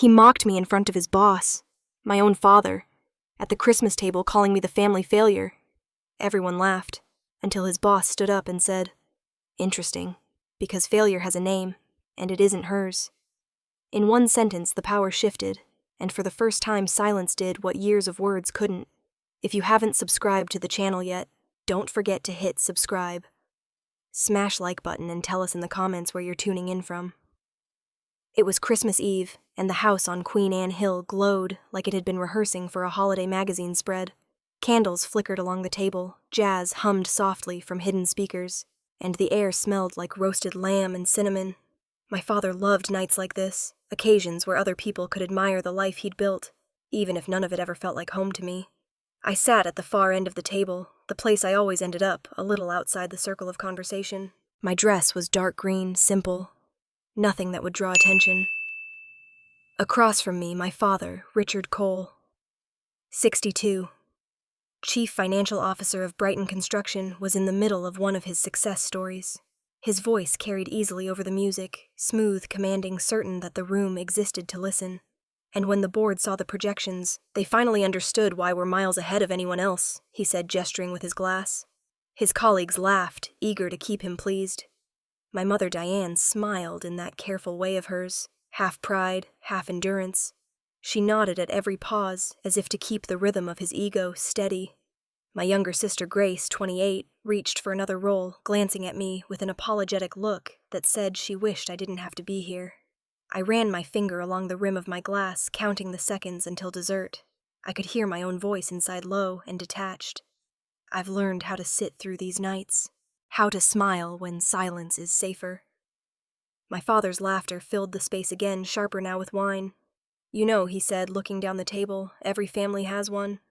He mocked me in front of his boss, my own father, at the Christmas table calling me the family failure. Everyone laughed, until his boss stood up and said, "Interesting, because failure has a name, and it isn't hers." In one sentence, the power shifted, and for the first time silence did what years of words couldn't. If you haven't subscribed to the channel yet, don't forget to hit subscribe. Smash like button and tell us in the comments where you're tuning in from. It was Christmas Eve, and the house on Queen Anne Hill glowed like it had been rehearsing for a holiday magazine spread. Candles flickered along the table, jazz hummed softly from hidden speakers, and the air smelled like roasted lamb and cinnamon. My father loved nights like this, occasions where other people could admire the life he'd built, even if none of it ever felt like home to me. I sat at the far end of the table, the place I always ended up, a little outside the circle of conversation. My dress was dark green, simple, nothing that would draw attention. Across from me, my father, Richard Cole, 62. Chief Financial Officer of Brighton Construction, was in the middle of one of his success stories. His voice carried easily over the music, smooth, commanding, certain that the room existed to listen. And when the board saw the projections, they finally understood why we're miles ahead of anyone else, he said, gesturing with his glass. His colleagues laughed, eager to keep him pleased. My mother Diane smiled in that careful way of hers, half pride, half endurance. She nodded at every pause, as if to keep the rhythm of his ego steady. My younger sister Grace, 28, reached for another roll, glancing at me with an apologetic look that said she wished I didn't have to be here. I ran my finger along the rim of my glass, counting the seconds until dessert. I could hear my own voice inside low and detached. I've learned how to sit through these nights, how to smile when silence is safer. My father's laughter filled the space again, sharper now with wine. "You know," he said, looking down the table, "every family has one.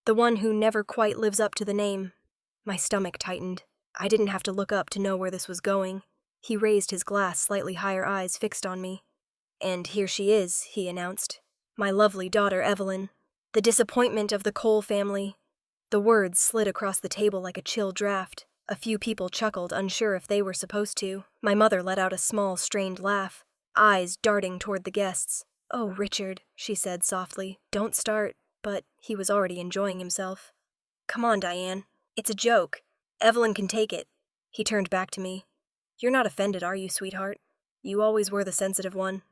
The one who never quite lives up to the name." My stomach tightened. I didn't have to look up to know where this was going. He raised his glass, slightly higher eyes fixed on me. "And here she is," he announced. "My lovely daughter, Evelyn. The disappointment of the Cole family." The words slid across the table like a chill draft. A few people chuckled, unsure if they were supposed to. My mother let out a small, strained laugh, eyes darting toward the guests. "Oh, Richard," she said softly, "don't start." But he was already enjoying himself. "Come on, Diane. It's a joke. Evelyn can take it." He turned back to me. "You're not offended, are you, sweetheart? You always were the sensitive one."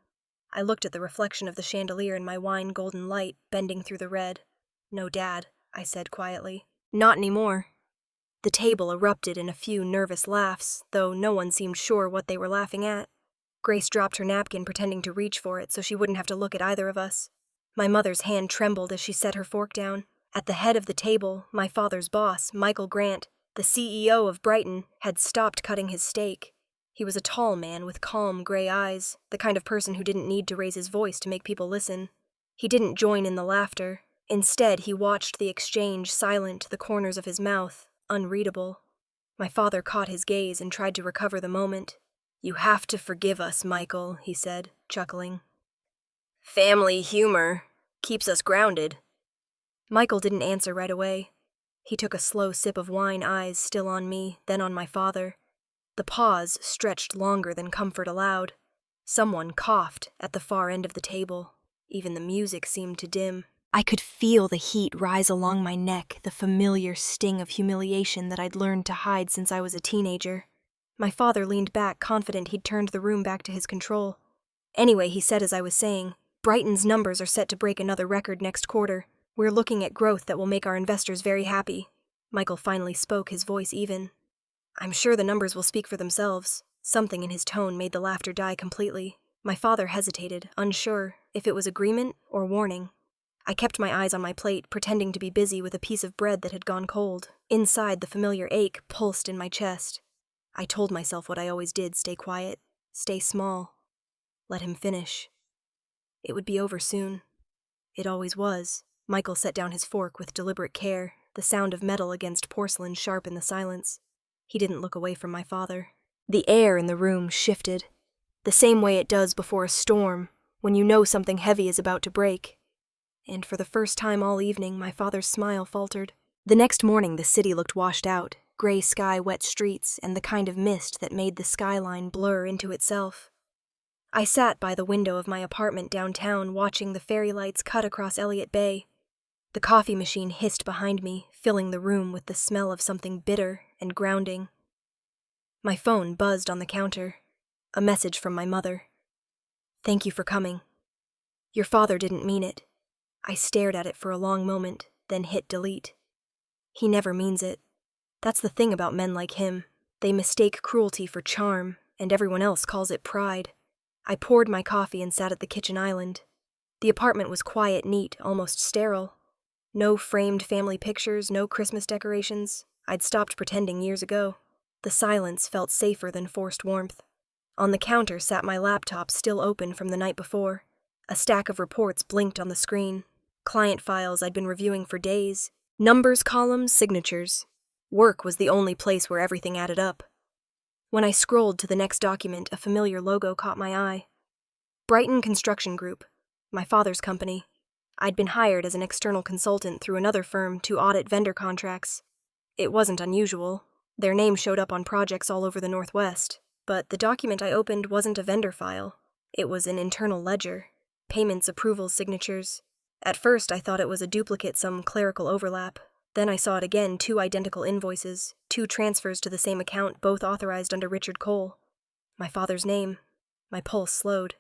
I looked at the reflection of the chandelier in my wine-golden light, bending through the red. "No, Dad," I said quietly. "Not anymore." The table erupted in a few nervous laughs, though no one seemed sure what they were laughing at. Grace dropped her napkin, pretending to reach for it so she wouldn't have to look at either of us. My mother's hand trembled as she set her fork down. At the head of the table, my father's boss, Michael Grant, the CEO of Brighton, had stopped cutting his steak. He was a tall man with calm gray eyes, the kind of person who didn't need to raise his voice to make people listen. He didn't join in the laughter. Instead, he watched the exchange, silent, the corners of his mouth, unreadable. My father caught his gaze and tried to recover the moment. "You have to forgive us, Michael," he said, chuckling. "Family humor keeps us grounded." Michael didn't answer right away. He took a slow sip of wine, eyes still on me, then on my father. The pause stretched longer than comfort allowed. Someone coughed at the far end of the table. Even the music seemed to dim. I could feel the heat rise along my neck, the familiar sting of humiliation that I'd learned to hide since I was a teenager. My father leaned back, confident he'd turned the room back to his control. "Anyway," he said as I was saying, "Brighton's numbers are set to break another record next quarter. We're looking at growth that will make our investors very happy." Michael finally spoke, his voice even. "I'm sure the numbers will speak for themselves." Something in his tone made the laughter die completely. My father hesitated, unsure if it was agreement or warning. I kept my eyes on my plate, pretending to be busy with a piece of bread that had gone cold. Inside, the familiar ache pulsed in my chest. I told myself what I always did: stay quiet, stay small, let him finish. It would be over soon. It always was. Michael set down his fork with deliberate care, the sound of metal against porcelain sharp in the silence. He didn't look away from my father. The air in the room shifted, the same way it does before a storm, when you know something heavy is about to break. And for the first time all evening, my father's smile faltered. The next morning, the city looked washed out, gray sky, wet streets, and the kind of mist that made the skyline blur into itself. I sat by the window of my apartment downtown watching the fairy lights cut across Elliott Bay. The coffee machine hissed behind me, filling the room with the smell of something bitter and grounding. My phone buzzed on the counter. A message from my mother. "Thank you for coming. Your father didn't mean it." I stared at it for a long moment, then hit delete. He never means it. That's the thing about men like him. They mistake cruelty for charm, and everyone else calls it pride. I poured my coffee and sat at the kitchen island. The apartment was quiet, neat, almost sterile. No framed family pictures, no Christmas decorations. I'd stopped pretending years ago. The silence felt safer than forced warmth. On the counter sat my laptop, still open from the night before. A stack of reports blinked on the screen. Client files I'd been reviewing for days. Numbers columns, signatures. Work was the only place where everything added up. When I scrolled to the next document, a familiar logo caught my eye. Brighton Construction Group, my father's company. I'd been hired as an external consultant through another firm to audit vendor contracts. It wasn't unusual. Their name showed up on projects all over the Northwest. But the document I opened wasn't a vendor file. It was an internal ledger. Payments, approvals, signatures. At first I thought it was a duplicate, some clerical overlap. Then I saw it again, 2 identical invoices, 2 transfers to the same account, both authorized under Richard Cole. My father's name. My pulse slowed.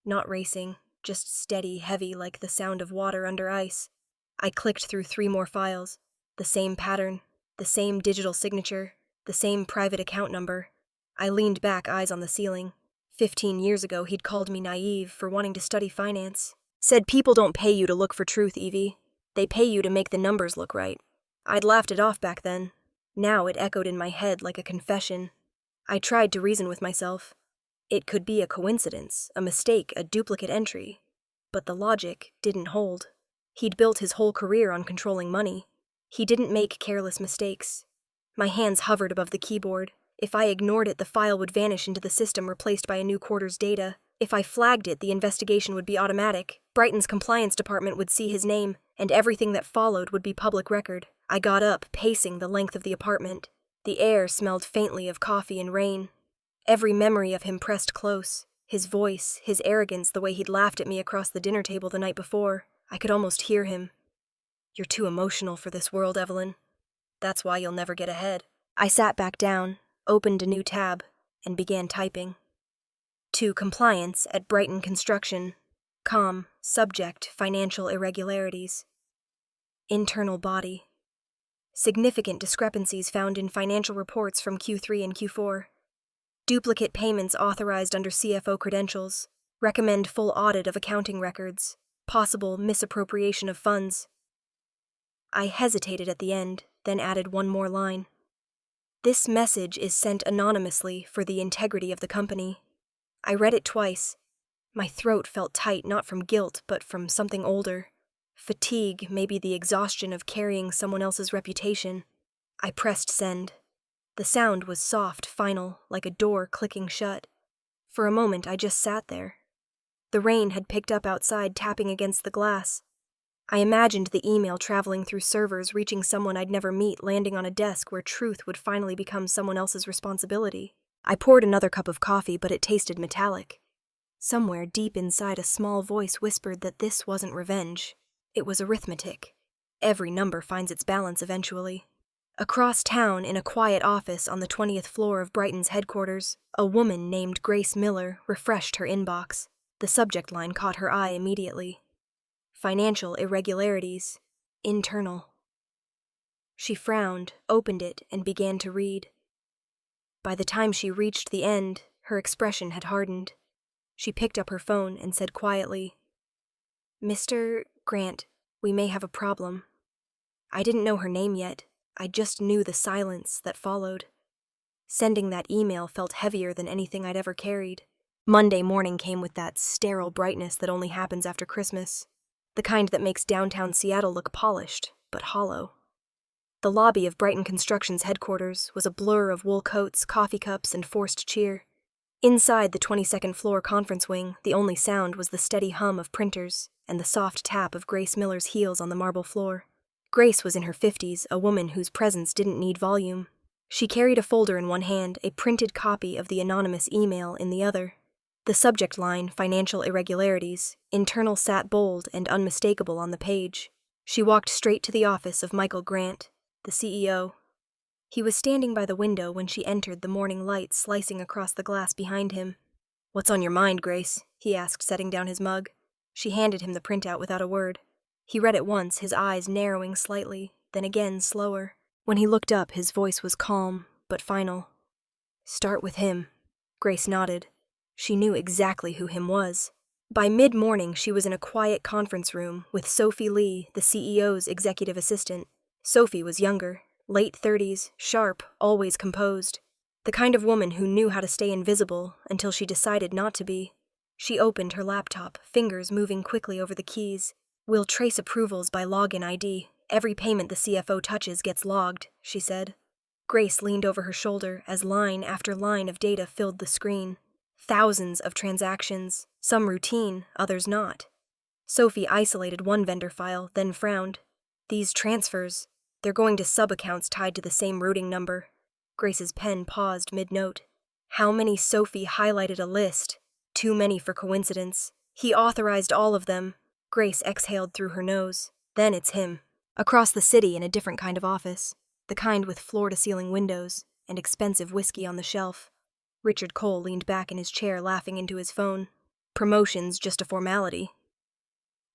Not racing, just steady, heavy, like the sound of water under ice. I clicked through 3 more files. The same pattern, the same digital signature, the same private account number. I leaned back, eyes on the ceiling. 15 years ago, he'd called me naive for wanting to study finance. Said people don't pay you to look for truth, Evie. They pay you to make the numbers look right. I'd laughed it off back then. Now it echoed in my head like a confession. I tried to reason with myself. It could be a coincidence, a mistake, a duplicate entry. But the logic didn't hold. He'd built his whole career on controlling money. He didn't make careless mistakes. My hands hovered above the keyboard. If I ignored it, the file would vanish into the system, replaced by a new quarter's data. If I flagged it, the investigation would be automatic. Brighton's compliance department would see his name, and everything that followed would be public record. I got up, pacing the length of the apartment. The air smelled faintly of coffee and rain. Every memory of him pressed close. His voice, his arrogance, the way he'd laughed at me across the dinner table the night before. I could almost hear him. "You're too emotional for this world, Evelyn. That's why you'll never get ahead." I sat back down, opened a new tab, and began typing. To compliance at Brighton Construction. Subject, financial irregularities. Internal body. Significant discrepancies found in financial reports from Q3 and Q4. Duplicate payments authorized under CFO credentials. Recommend full audit of accounting records. Possible misappropriation of funds. I hesitated at the end, then added one more line. This message is sent anonymously for the integrity of the company. I read it twice. My throat felt tight, not from guilt, but from something older. Fatigue, maybe the exhaustion of carrying someone else's reputation. I pressed send. The sound was soft, final, like a door clicking shut. For a moment, I just sat there. The rain had picked up outside, tapping against the glass. I imagined the email traveling through servers, reaching someone I'd never meet, landing on a desk where truth would finally become someone else's responsibility. I poured another cup of coffee, but it tasted metallic. Somewhere deep inside, a small voice whispered that this wasn't revenge. It was arithmetic. Every number finds its balance eventually. Across town, in a quiet office on the 20th floor of Brighton's headquarters, a woman named Grace Miller refreshed her inbox. The subject line caught her eye immediately. Financial irregularities. Internal. She frowned, opened it, and began to read. By the time she reached the end, her expression had hardened. She picked up her phone and said quietly, "Mr. Grant, we may have a problem." I didn't know her name yet. I just knew the silence that followed. Sending that email felt heavier than anything I'd ever carried. Monday morning came with that sterile brightness that only happens after Christmas. The kind that makes downtown Seattle look polished, but hollow. The lobby of Brighton Construction's headquarters was a blur of wool coats, coffee cups, and forced cheer. Inside the 22nd floor conference wing, the only sound was the steady hum of printers and the soft tap of Grace Miller's heels on the marble floor. Grace was in her 50s, a woman whose presence didn't need volume. She carried a folder in one hand, a printed copy of the anonymous email in the other. The subject line, financial irregularities, internal sat bold and unmistakable on the page. She walked straight to the office of Michael Grant, the CEO. He was standing by the window when she entered, the morning light slicing across the glass behind him. "What's on your mind, Grace?" he asked, setting down his mug. She handed him the printout without a word. He read it once, his eyes narrowing slightly, then again slower. When he looked up, his voice was calm, but final. "Start with him." Grace nodded. She knew exactly who him was. By mid-morning, she was in a quiet conference room with Sophie Lee, the CEO's executive assistant. Sophie was younger, late 30s, sharp, always composed. The kind of woman who knew how to stay invisible until she decided not to be. She opened her laptop, fingers moving quickly over the keys. "We'll trace approvals by login ID. Every payment the CFO touches gets logged," she said. Grace leaned over her shoulder as line after line of data filled the screen. Thousands of transactions, some routine, others not. Sophie isolated one vendor file, then frowned. "These transfers, they're going to sub-accounts tied to the same routing number." Grace's pen paused mid-note. How many? Sophie highlighted a list. Too many for coincidence. He authorized all of them. Grace exhaled through her nose. Then it's him. Across the city in a different kind of office. The kind with floor-to-ceiling windows and expensive whiskey on the shelf. Richard Cole leaned back in his chair, laughing into his phone. "Promotion's just a formality."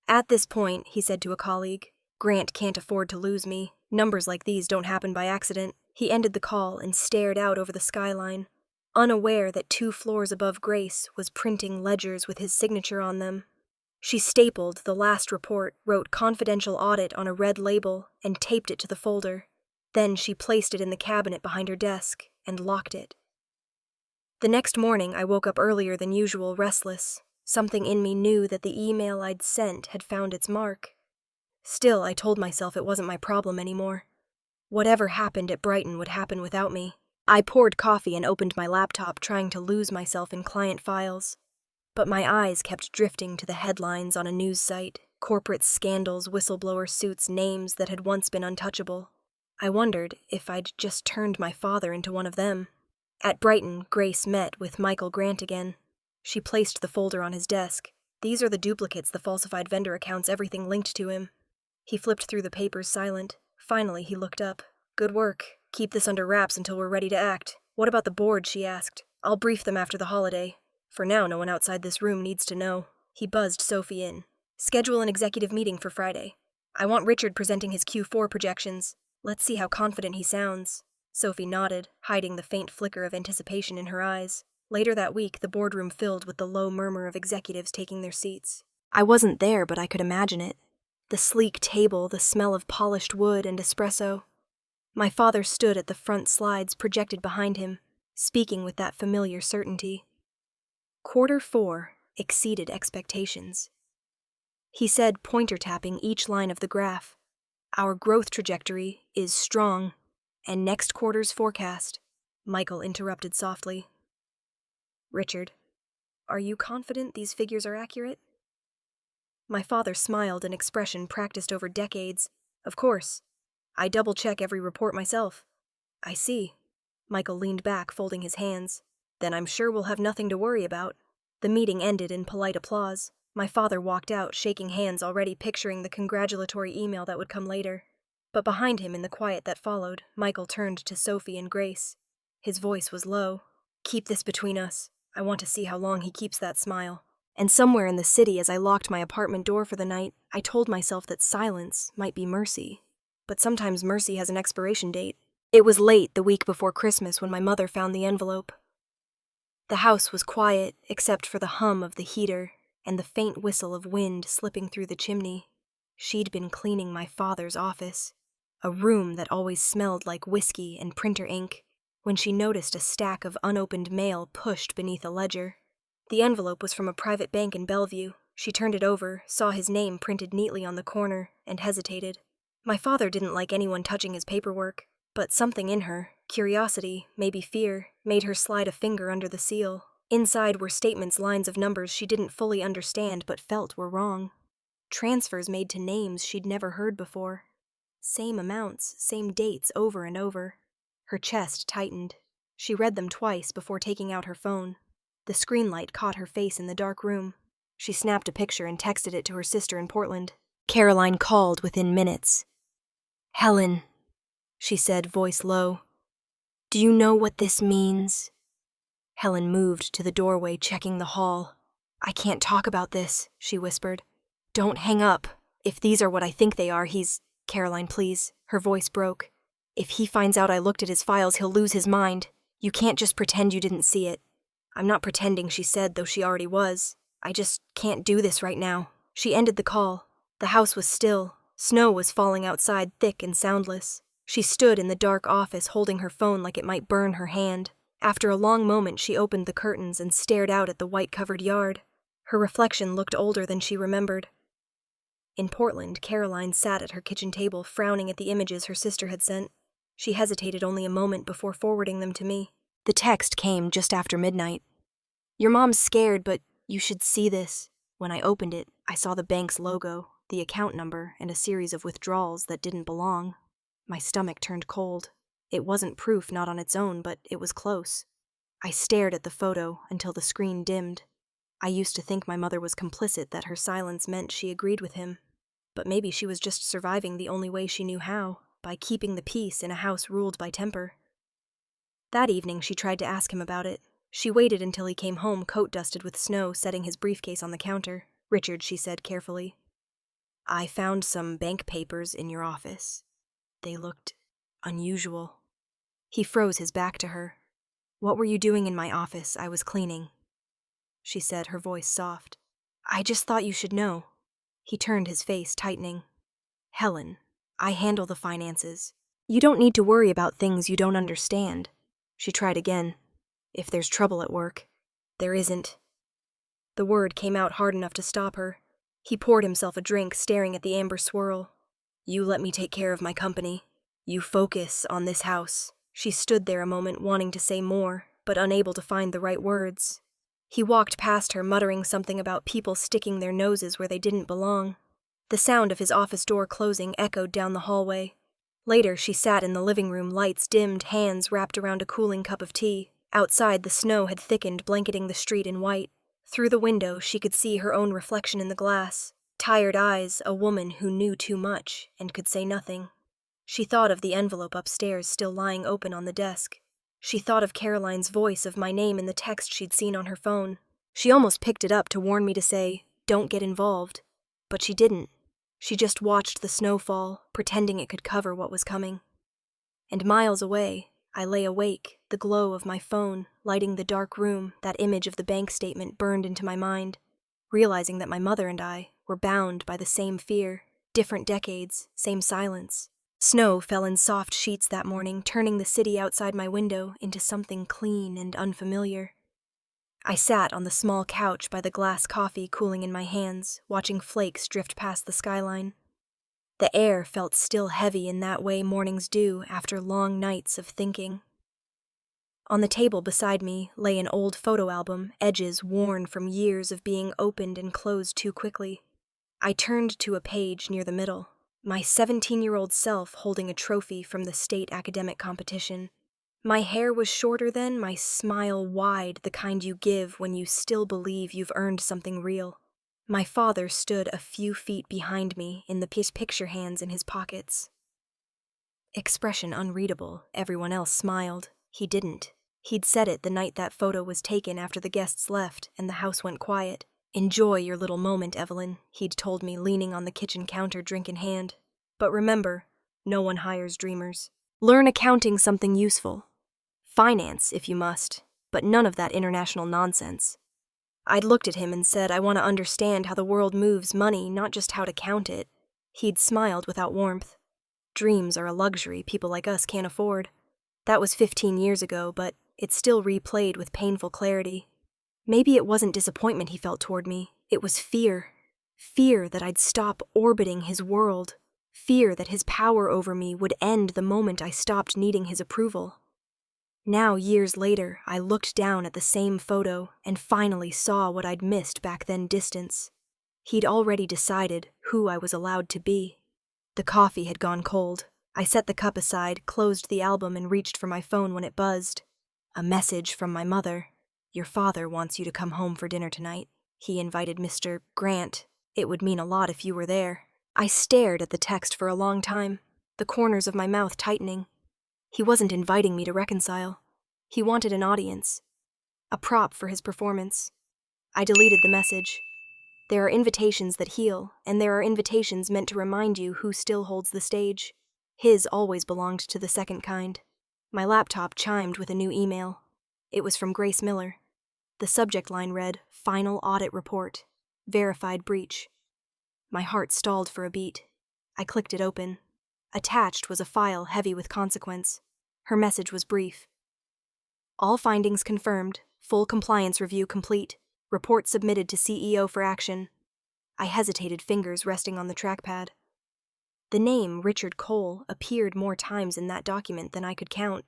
"At this point," he said to a colleague, "Grant can't afford to lose me. Numbers like these don't happen by accident." He ended the call and stared out over the skyline, unaware that 2 floors above Grace was printing ledgers with his signature on them. She stapled the last report, wrote "confidential audit" on a red label, and taped it to the folder. Then she placed it in the cabinet behind her desk and locked it. The next morning, I woke up earlier than usual, restless. Something in me knew that the email I'd sent had found its mark. Still, I told myself it wasn't my problem anymore. Whatever happened at Brighton would happen without me. I poured coffee and opened my laptop, trying to lose myself in client files. But my eyes kept drifting to the headlines on a news site, corporate scandals, whistleblower suits, names that had once been untouchable. I wondered if I'd just turned my father into one of them. At Brighton, Grace met with Michael Grant again. She placed the folder on his desk. "These are the duplicates, the falsified vendor accounts, everything linked to him." He flipped through the papers, silent. Finally, he looked up. "Good work. Keep this under wraps until we're ready to act." "What about the board?" she asked. "I'll brief them after the holiday. For now, no one outside this room needs to know." He buzzed Sophie in. "Schedule an executive meeting for Friday. I want Richard presenting his Q4 projections. Let's see how confident he sounds." Sophie nodded, hiding the faint flicker of anticipation in her eyes. Later that week, the boardroom filled with the low murmur of executives taking their seats. I wasn't there, but I could imagine it. The sleek table, the smell of polished wood and espresso. My father stood at the front slides projected behind him, speaking with that familiar certainty. Q4 exceeded expectations. He said, pointer-tapping each line of the graph, "Our growth trajectory is strong, and next quarter's forecast." Michael interrupted softly. "Richard, are you confident these figures are accurate?" My father smiled, an expression practiced over decades. "Of course. I double-check every report myself." "I see." Michael leaned back, folding his hands. "Then I'm sure we'll have nothing to worry about." The meeting ended in polite applause. My father walked out, shaking hands, already picturing the congratulatory email that would come later. But behind him, in the quiet that followed, Michael turned to Sophie and Grace. His voice was low. "Keep this between us. I want to see how long he keeps that smile." And somewhere in the city, as I locked my apartment door for the night, I told myself that silence might be mercy. But sometimes mercy has an expiration date. It was late, the week before Christmas, when my mother found the envelope. The house was quiet, except for the hum of the heater and the faint whistle of wind slipping through the chimney. She'd been cleaning my father's office, a room that always smelled like whiskey and printer ink, when she noticed a stack of unopened mail pushed beneath a ledger. The envelope was from a private bank in Bellevue. She turned it over, saw his name printed neatly on the corner, and hesitated. My father didn't like anyone touching his paperwork, but something in her, curiosity, maybe fear, made her slide a finger under the seal. Inside were statements, lines of numbers she didn't fully understand but felt were wrong. Transfers made to names she'd never heard before. Same amounts, same dates over and over. Her chest tightened. She read them twice before taking out her phone. The screen light caught her face in the dark room. She snapped a picture and texted it to her sister in Portland. Caroline called within minutes. "Helen," she said, voice low. "Do you know what this means?" Helen moved to the doorway, checking the hall. "I can't talk about this," she whispered. "Don't hang up. If these are what I think they are, Caroline, please." Her voice broke. "If he finds out I looked at his files, he'll lose his mind. You can't just pretend you didn't see it." "I'm not pretending," she said, though she already was. "I just can't do this right now." She ended the call. The house was still. Snow was falling outside, thick and soundless. She stood in the dark office, holding her phone like it might burn her hand. After a long moment, she opened the curtains and stared out at the white-covered yard. Her reflection looked older than she remembered. In Portland, Caroline sat at her kitchen table, frowning at the images her sister had sent. She hesitated only a moment before forwarding them to me. The text came just after midnight. "Your mom's scared, but you should see this." When I opened it, I saw the bank's logo, the account number, and a series of withdrawals that didn't belong. My stomach turned cold. It wasn't proof, not on its own, but it was close. I stared at the photo until the screen dimmed. I used to think my mother was complicit, that her silence meant she agreed with him. But maybe she was just surviving the only way she knew how, by keeping the peace in a house ruled by temper. That evening, she tried to ask him about it. She waited until he came home, coat dusted with snow, setting his briefcase on the counter. "Richard," she said carefully, "I found some bank papers in your office. They looked unusual." He froze his back to her. "What were you doing in my office? I was cleaning," she said, her voice soft. "I just thought you should know." He turned, his face tightening. "Helen, I handle the finances. You don't need to worry about things you don't understand." She tried again. "If there's trouble at work." "There isn't." The word came out hard enough to stop her. He poured himself a drink, staring at the amber swirl. "You let me take care of my company. You focus on this house." She stood there a moment, wanting to say more, but unable to find the right words. He walked past her, muttering something about people sticking their noses where they didn't belong. The sound of his office door closing echoed down the hallway. Later, she sat in the living room, lights dimmed, hands wrapped around a cooling cup of tea. Outside, the snow had thickened, blanketing the street in white. Through the window, she could see her own reflection in the glass. Tired eyes, a woman who knew too much and could say nothing. She thought of the envelope upstairs, still lying open on the desk. She thought of Caroline's voice, of my name in the text she'd seen on her phone. She almost picked it up to warn me to say, "Don't get involved." But she didn't. She just watched the snow fall, pretending it could cover what was coming. And miles away, I lay awake, the glow of my phone lighting the dark room. That image of the bank statement burned into my mind, realizing that my mother and I were bound by the same fear, different decades, same silence. Snow fell in soft sheets that morning, turning the city outside my window into something clean and unfamiliar. I sat on the small couch by the glass coffee cooling in my hands, watching flakes drift past the skyline. The air felt still heavy in that way mornings do after long nights of thinking. On the table beside me lay an old photo album, edges worn from years of being opened and closed too quickly. I turned to a page near the middle, my 17-year-old self holding a trophy from the state academic competition. My hair was shorter then, my smile wide, the kind you give when you still believe you've earned something real. My father stood a few feet behind me, in the picture hands in his pockets. Expression unreadable, everyone else smiled. He didn't. He'd said it the night that photo was taken after the guests left and the house went quiet. "Enjoy your little moment, Evelyn," he'd told me, leaning on the kitchen counter, drink in hand. "But remember, no one hires dreamers. Learn accounting, something useful. Finance, if you must, but none of that international nonsense." I'd looked at him and said, "I want to understand how the world moves money, not just how to count it." He'd smiled without warmth. "Dreams are a luxury people like us can't afford." That was 15 years ago, but it still replayed with painful clarity. Maybe it wasn't disappointment he felt toward me. It was fear. Fear that I'd stop orbiting his world. Fear that his power over me would end the moment I stopped needing his approval. Now, years later, I looked down at the same photo and finally saw what I'd missed back then: distance. He'd already decided who I was allowed to be. The coffee had gone cold. I set the cup aside, closed the album, and reached for my phone when it buzzed. A message from my mother. Your father wants you to come home for dinner tonight. He invited Mr. Grant. It would mean a lot if you were there. I stared at the text for a long time, the corners of my mouth tightening. He wasn't inviting me to reconcile. He wanted an audience, a prop for his performance. I deleted the message. There are invitations that heal, and there are invitations meant to remind you who still holds the stage. His always belonged to the second kind. My laptop chimed with a new email. It was from Grace Miller. The subject line read, "Final Audit Report. Verified breach." My heart stalled for a beat. I clicked it open. Attached was a file heavy with consequence. Her message was brief. All findings confirmed. Full compliance review complete. Report submitted to CEO for action. I hesitated, fingers resting on the trackpad. The name Richard Cole appeared more times in that document than I could count.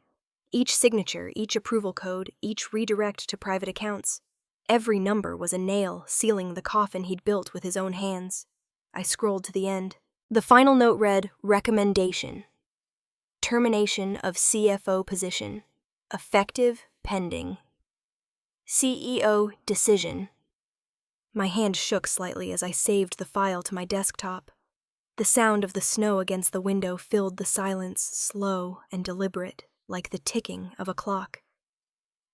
Each signature, each approval code, each redirect to private accounts. Every number was a nail sealing the coffin he'd built with his own hands. I scrolled to the end. The final note read, "Recommendation. Termination of CFO position. Effective pending. CEO decision." My hand shook slightly as I saved the file to my desktop. The sound of the snow against the window filled the silence, slow and deliberate, like the ticking of a clock.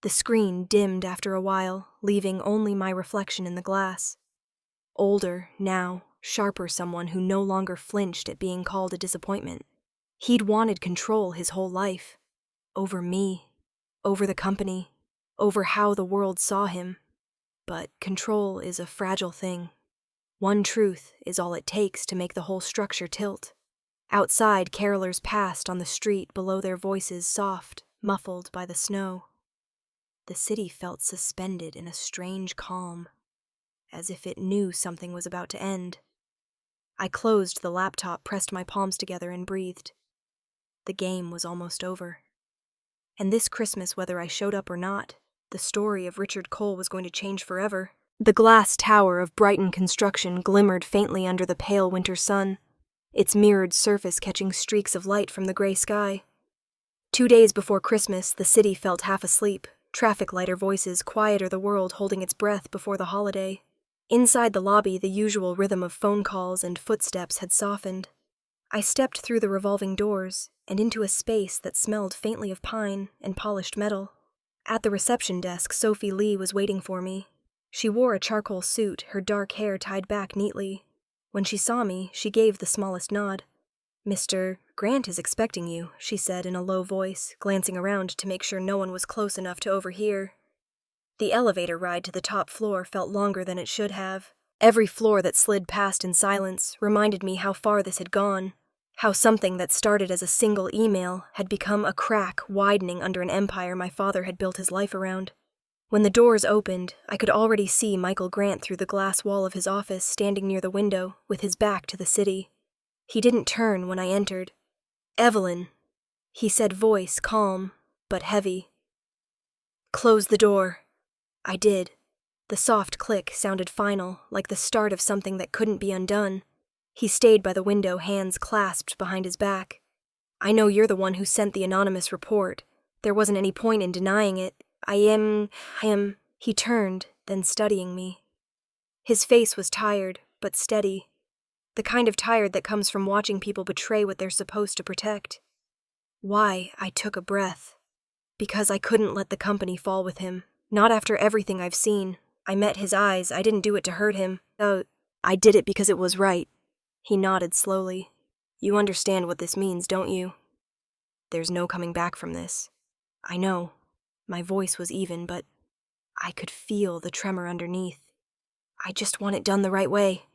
The screen dimmed after a while, leaving only my reflection in the glass. Older, now, sharper someone who no longer flinched at being called a disappointment. He'd wanted control his whole life. Over me, over the company, over how the world saw him. But control is a fragile thing. One truth is all it takes to make the whole structure tilt. Outside, carolers passed on the street below, their voices soft, muffled by the snow. The city felt suspended in a strange calm, as if it knew something was about to end. I closed the laptop, pressed my palms together, and breathed. The game was almost over. And this Christmas, whether I showed up or not, the story of Richard Cole was going to change forever. The glass tower of Brighton construction glimmered faintly under the pale winter sun, its mirrored surface catching streaks of light from the gray sky. 2 days before Christmas, the city felt half asleep, traffic lighter voices quieter, the world holding its breath before the holiday. Inside the lobby, the usual rhythm of phone calls and footsteps had softened. I stepped through the revolving doors and into a space that smelled faintly of pine and polished metal. At the reception desk, Sophie Lee was waiting for me. She wore a charcoal suit, her dark hair tied back neatly. When she saw me, she gave the smallest nod. "Mr. Grant is expecting you," she said in a low voice, glancing around to make sure no one was close enough to overhear. The elevator ride to the top floor felt longer than it should have. Every floor that slid past in silence reminded me how far this had gone, how something that started as a single email had become a crack widening under an empire my father had built his life around. When the doors opened, I could already see Michael Grant through the glass wall of his office, standing near the window, with his back to the city. He didn't turn when I entered. "Evelyn," he said, voice calm but heavy. "Close the door." I did. The soft click sounded final, like the start of something that couldn't be undone. He stayed by the window, hands clasped behind his back. "I know you're the one who sent the anonymous report. There wasn't any point in denying it. I am... He turned, then studying me. His face was tired, but steady. The kind of tired that comes from watching people betray what they're supposed to protect. Why, I took a breath. Because I couldn't let the company fall with him. Not after everything I've seen. I met his eyes. I didn't do it to hurt him. I did it because it was right. He nodded slowly. "You understand what this means, don't you? There's no coming back from this." "I know." My voice was even, but I could feel the tremor underneath. "I just want it done the right way."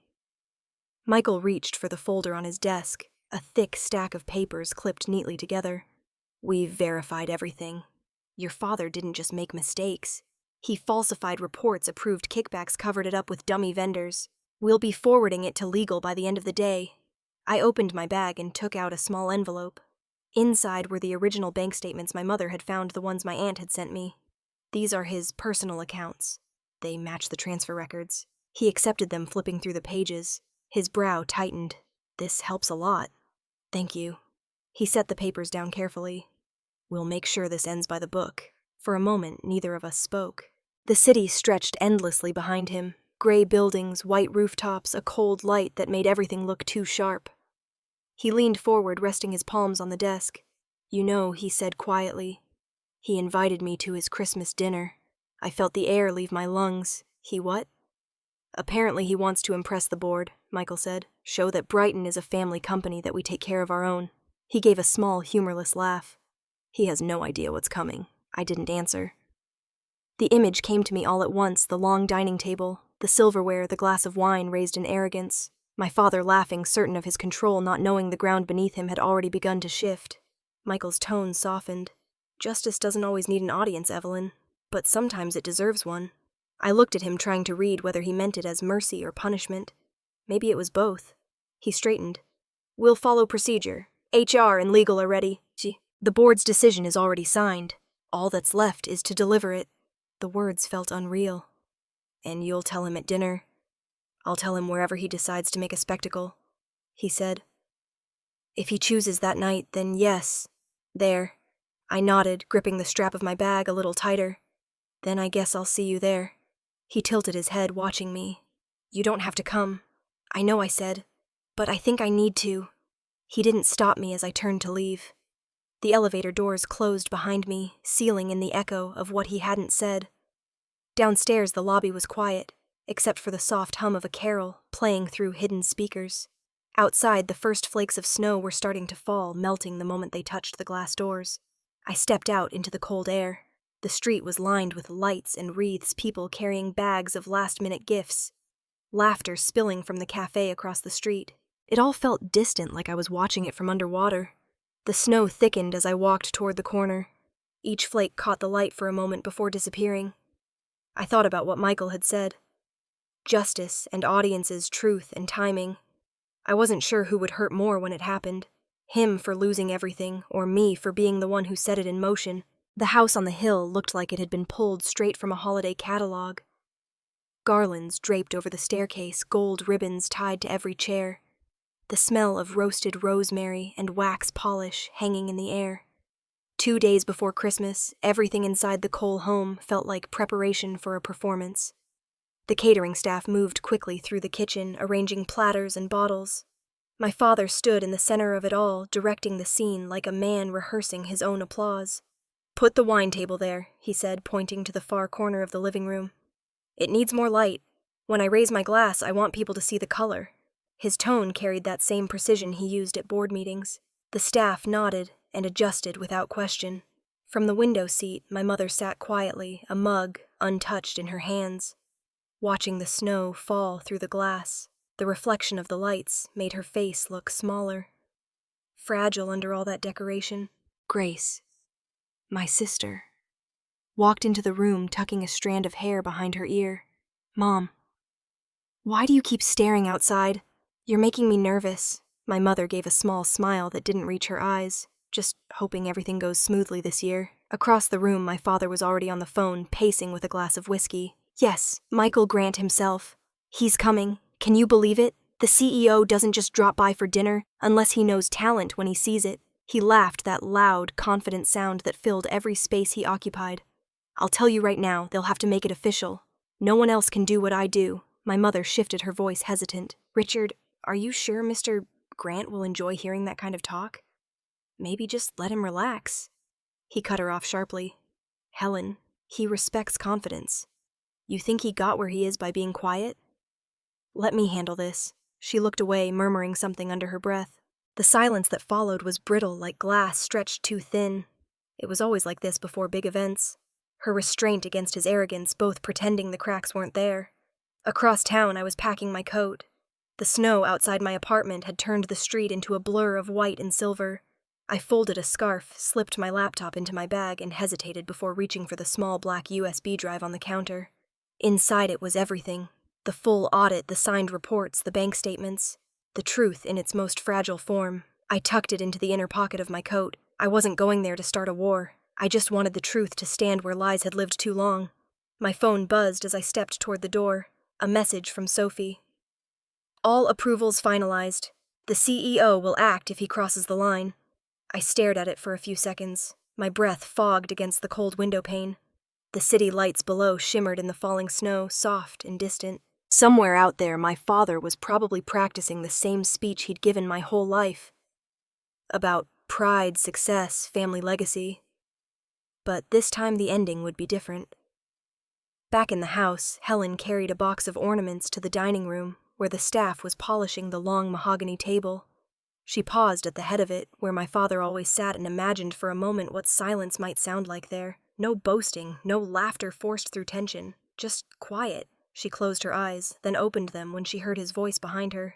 Michael reached for the folder on his desk, a thick stack of papers clipped neatly together. "We've verified everything. Your father didn't just make mistakes. He falsified reports, approved kickbacks, covered it up with dummy vendors. We'll be forwarding it to legal by the end of the day." I opened my bag and took out a small envelope. Inside were the original bank statements my mother had found, the ones my aunt had sent me. "These are his personal accounts. They match the transfer records." He accepted them, flipping through the pages. His brow tightened. "This helps a lot." "Thank you." He set the papers down carefully. "We'll make sure this ends by the book." For a moment, neither of us spoke. The city stretched endlessly behind him, gray buildings, white rooftops, a cold light that made everything look too sharp. He leaned forward, resting his palms on the desk. "You know," he said quietly, "he invited me to his Christmas dinner. I felt the air leave my lungs." "He what?" "Apparently he wants to impress the board," Michael said. "Show that Brighton is a family company, that we take care of our own." He gave a small, humorless laugh. "He has no idea what's coming." I didn't answer. The image came to me all at once, the long dining table, the silverware, the glass of wine raised in arrogance. My father laughing, certain of his control, not knowing the ground beneath him had already begun to shift. Michael's tone softened. "Justice doesn't always need an audience, Evelyn, but sometimes it deserves one." I looked at him, trying to read whether he meant it as mercy or punishment. Maybe it was both. He straightened. "We'll follow procedure. HR and legal are ready. The board's decision is already signed. All that's left is to deliver it." The words felt unreal. "And you'll tell him at dinner?" "I'll tell him wherever he decides to make a spectacle," he said. "If he chooses that night, then yes. There." I nodded, gripping the strap of my bag a little tighter. "Then I guess I'll see you there." He tilted his head, watching me. "You don't have to come." "I know," I said, "but I think I need to." He didn't stop me as I turned to leave. The elevator doors closed behind me, sealing in the echo of what he hadn't said. Downstairs, the lobby was quiet, except for the soft hum of a carol playing through hidden speakers. Outside, the first flakes of snow were starting to fall, melting the moment they touched the glass doors. I stepped out into the cold air. The street was lined with lights and wreaths, people carrying bags of last-minute gifts. Laughter spilling from the cafe across the street. It all felt distant, like I was watching it from underwater. The snow thickened as I walked toward the corner. Each flake caught the light for a moment before disappearing. I thought about what Michael had said. Justice and audiences, truth and timing. I wasn't sure who would hurt more when it happened. Him for losing everything, or me for being the one who set it in motion. The house on the hill looked like it had been pulled straight from a holiday catalog. Garlands draped over the staircase, gold ribbons tied to every chair. The smell of roasted rosemary and wax polish hanging in the air. 2 days before Christmas, everything inside the Cole home felt like preparation for a performance. The catering staff moved quickly through the kitchen, arranging platters and bottles. My father stood in the center of it all, directing the scene like a man rehearsing his own applause. "Put the wine table there," he said, pointing to the far corner of the living room. "It needs more light. When I raise my glass, I want people to see the color." His tone carried that same precision he used at board meetings. The staff nodded and adjusted without question. From the window seat, my mother sat quietly, a mug untouched in her hands. Watching the snow fall through the glass, the reflection of the lights made her face look smaller. Fragile under all that decoration. Grace, my sister, walked into the room, tucking a strand of hair behind her ear. "Mom, why do you keep staring outside? You're making me nervous." My mother gave a small smile that didn't reach her eyes, just hoping everything goes smoothly this year. Across the room, my father was already on the phone, pacing with a glass of whiskey. "Yes, Michael Grant himself. He's coming. Can you believe it? The CEO doesn't just drop by for dinner unless he knows talent when he sees it." He laughed, that loud, confident sound that filled every space he occupied. "I'll tell you right now, they'll have to make it official. No one else can do what I do." My mother shifted her voice, hesitant. "Richard, are you sure Mr. Grant will enjoy hearing that kind of talk? Maybe just let him relax." He cut her off sharply. "Helen, he respects confidence. You think he got where he is by being quiet? Let me handle this." She looked away, murmuring something under her breath. The silence that followed was brittle, like glass stretched too thin. It was always like this before big events. Her restraint against his arrogance, both pretending the cracks weren't there. Across town, I was packing my coat. The snow outside my apartment had turned the street into a blur of white and silver. I folded a scarf, slipped my laptop into my bag, and hesitated before reaching for the small black USB drive on the counter. Inside it was everything. The full audit, the signed reports, the bank statements. The truth in its most fragile form. I tucked it into the inner pocket of my coat. I wasn't going there to start a war. I just wanted the truth to stand where lies had lived too long. My phone buzzed as I stepped toward the door. A message from Sophie. "All approvals finalized. The CEO will act if he crosses the line." I stared at it for a few seconds, my breath fogged against the cold window pane. The city lights below shimmered in the falling snow, soft and distant. Somewhere out there, my father was probably practicing the same speech he'd given my whole life. About pride, success, family legacy. But this time the ending would be different. Back in the house, Helen carried a box of ornaments to the dining room, where the staff was polishing the long mahogany table. She paused at the head of it, where my father always sat, and imagined for a moment what silence might sound like there. No boasting, no laughter forced through tension, just quiet. She closed her eyes, then opened them when she heard his voice behind her.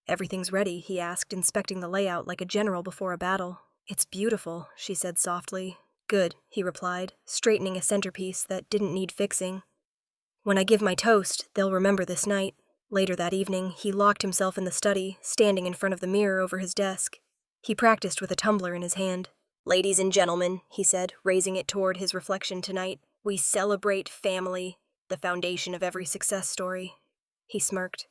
"Everything's ready?" he asked, inspecting the layout like a general before a battle. "It's beautiful," she said softly. "Good," he replied, straightening a centerpiece that didn't need fixing. "When I give my toast, they'll remember this night." Later that evening, he locked himself in the study, standing in front of the mirror over his desk. He practiced with a tumbler in his hand. "Ladies and gentlemen," he said, raising it toward his reflection tonight, "we celebrate family, the foundation of every success story." He smirked.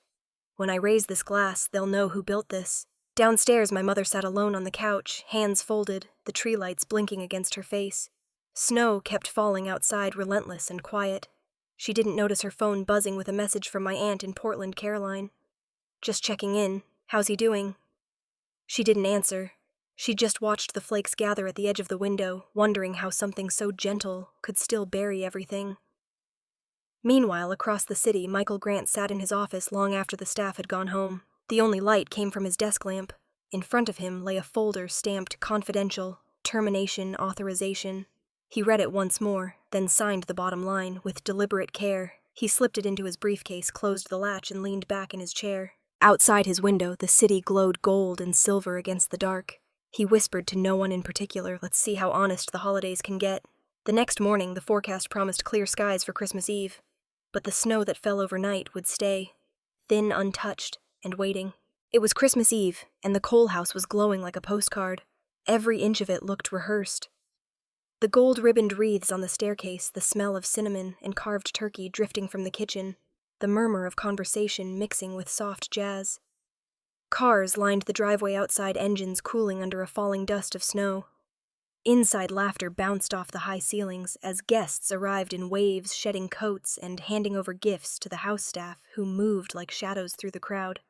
"When I raise this glass, they'll know who built this." Downstairs, my mother sat alone on the couch, hands folded, the tree lights blinking against her face. Snow kept falling outside, relentless and quiet. She didn't notice her phone buzzing with a message from my aunt in Portland, Caroline. "Just checking in. How's he doing?" She didn't answer. She just watched the flakes gather at the edge of the window, wondering how something so gentle could still bury everything. Meanwhile, across the city, Michael Grant sat in his office long after the staff had gone home. The only light came from his desk lamp. In front of him lay a folder stamped "Confidential, Termination Authorization." He read it once more, then signed the bottom line with deliberate care. He slipped it into his briefcase, closed the latch, and leaned back in his chair. Outside his window, the city glowed gold and silver against the dark. He whispered to no one in particular, "Let's see how honest the holidays can get." The next morning, the forecast promised clear skies for Christmas Eve. But the snow that fell overnight would stay, thin, untouched, and waiting. It was Christmas Eve, and the coal house was glowing like a postcard. Every inch of it looked rehearsed. The gold-ribboned wreaths on the staircase, the smell of cinnamon and carved turkey drifting from the kitchen, the murmur of conversation mixing with soft jazz. Cars lined the driveway outside, engines cooling under a falling dust of snow. Inside, laughter bounced off the high ceilings as guests arrived in waves, shedding coats and handing over gifts to the house staff, who moved like shadows through the crowd.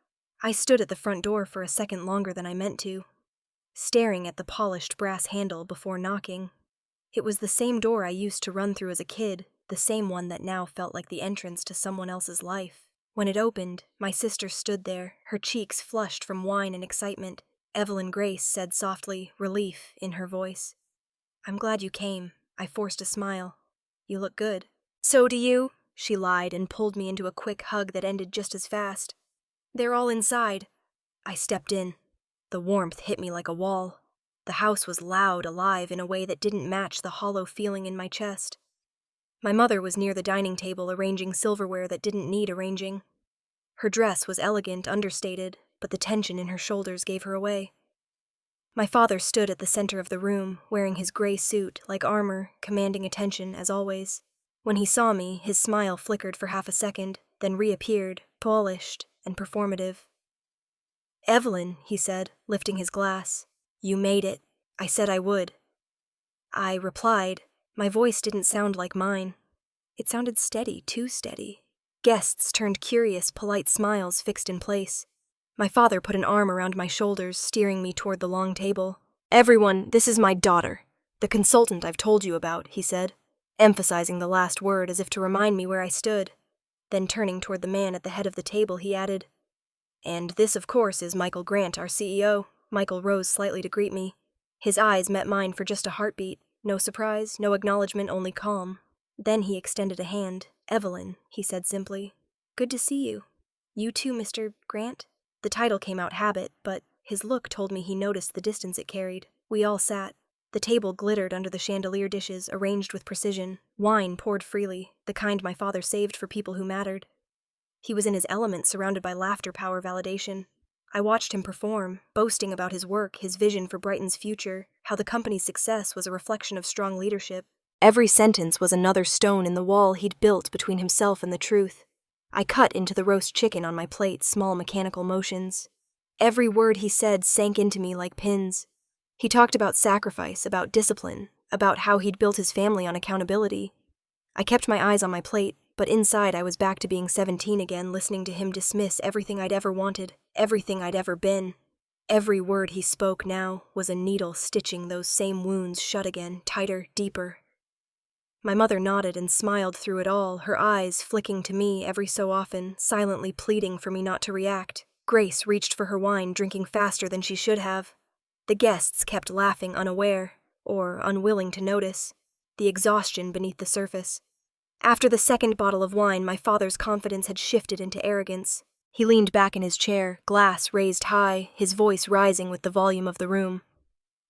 I stood at the front door for a second longer than I meant to, staring at the polished brass handle before knocking. It was the same door I used to run through as a kid, the same one that now felt like the entrance to someone else's life. When it opened, my sister stood there, her cheeks flushed from wine and excitement. Evelyn Grace said softly, relief in her voice. "I'm glad you came." I forced a smile. "You look good." "So do you," she lied and pulled me into a quick hug that ended just as fast. "They're all inside." I stepped in. The warmth hit me like a wall. The house was loud, alive in a way that didn't match the hollow feeling in my chest. My mother was near the dining table arranging silverware that didn't need arranging. Her dress was elegant, understated, but the tension in her shoulders gave her away. My father stood at the center of the room, wearing his gray suit, like armor, commanding attention as always. When he saw me, his smile flickered for half a second, then reappeared, polished and performative. "Evelyn," he said, lifting his glass. "You made it. I said I would." I replied. My voice didn't sound like mine. It sounded steady, too steady. Guests turned curious, polite smiles fixed in place. My father put an arm around my shoulders, steering me toward the long table. "Everyone, this is my daughter, the consultant I've told you about," he said, emphasizing the last word as if to remind me where I stood. Then turning toward the man at the head of the table, he added, "And this, of course, is Michael Grant, our CEO." Michael rose slightly to greet me. His eyes met mine for just a heartbeat. No surprise, no acknowledgement, only calm. Then he extended a hand. "Evelyn," he said simply. "Good to see you." "You too, Mr. Grant?" The title came out habit, but his look told me he noticed the distance it carried. We all sat. The table glittered under the chandelier dishes, arranged with precision. Wine poured freely, the kind my father saved for people who mattered. He was in his element, surrounded by laughter power validation. I watched him perform, boasting about his work, his vision for Brighton's future, how the company's success was a reflection of strong leadership. Every sentence was another stone in the wall he'd built between himself and the truth. I cut into the roast chicken on my plate, small mechanical motions. Every word he said sank into me like pins. He talked about sacrifice, about discipline, about how he'd built his family on accountability. I kept my eyes on my plate, but inside I was back to being 17 again, listening to him dismiss everything I'd ever wanted, everything I'd ever been. Every word he spoke now was a needle stitching those same wounds shut again, tighter, deeper. My mother nodded and smiled through it all, her eyes flicking to me every so often, silently pleading for me not to react. Grace reached for her wine, drinking faster than she should have. The guests kept laughing unaware, or unwilling to notice, the exhaustion beneath the surface. After the second bottle of wine, my father's confidence had shifted into arrogance. He leaned back in his chair, glass raised high, his voice rising with the volume of the room.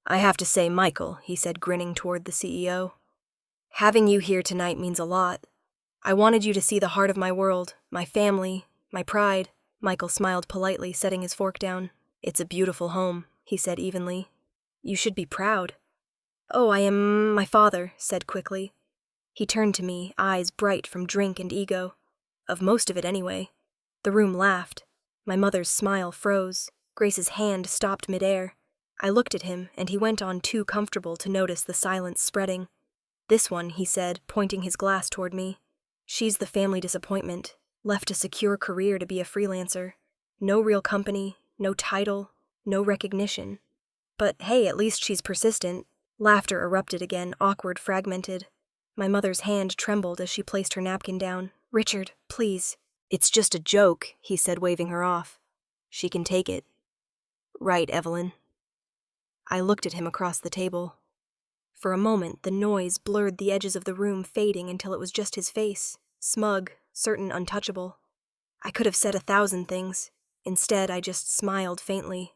"I have to say, Michael," he said, grinning toward the CEO, "having you here tonight means a lot. I wanted you to see the heart of my world, my family, my pride." Michael smiled politely, setting his fork down. "It's a beautiful home," he said evenly. "You should be proud." "Oh, I am," my father said quickly. He turned to me, eyes bright from drink and ego. Of most of it, anyway. The room laughed. My mother's smile froze. Grace's hand stopped midair. I looked at him, and he went on too comfortable to notice the silence spreading. "This one," he said, pointing his glass toward me. "She's the family disappointment. Left a secure career to be a freelancer. No real company, no title, no recognition. But hey, at least she's persistent." Laughter erupted again, awkward, fragmented. My mother's hand trembled as she placed her napkin down. "Richard, please." "It's just a joke," he said, waving her off. "She can take it." "Right, Evelyn." I looked at him across the table. For a moment, the noise blurred the edges of the room, fading until it was just his face, smug, certain, untouchable. I could have said 1,000 things. Instead, I just smiled faintly.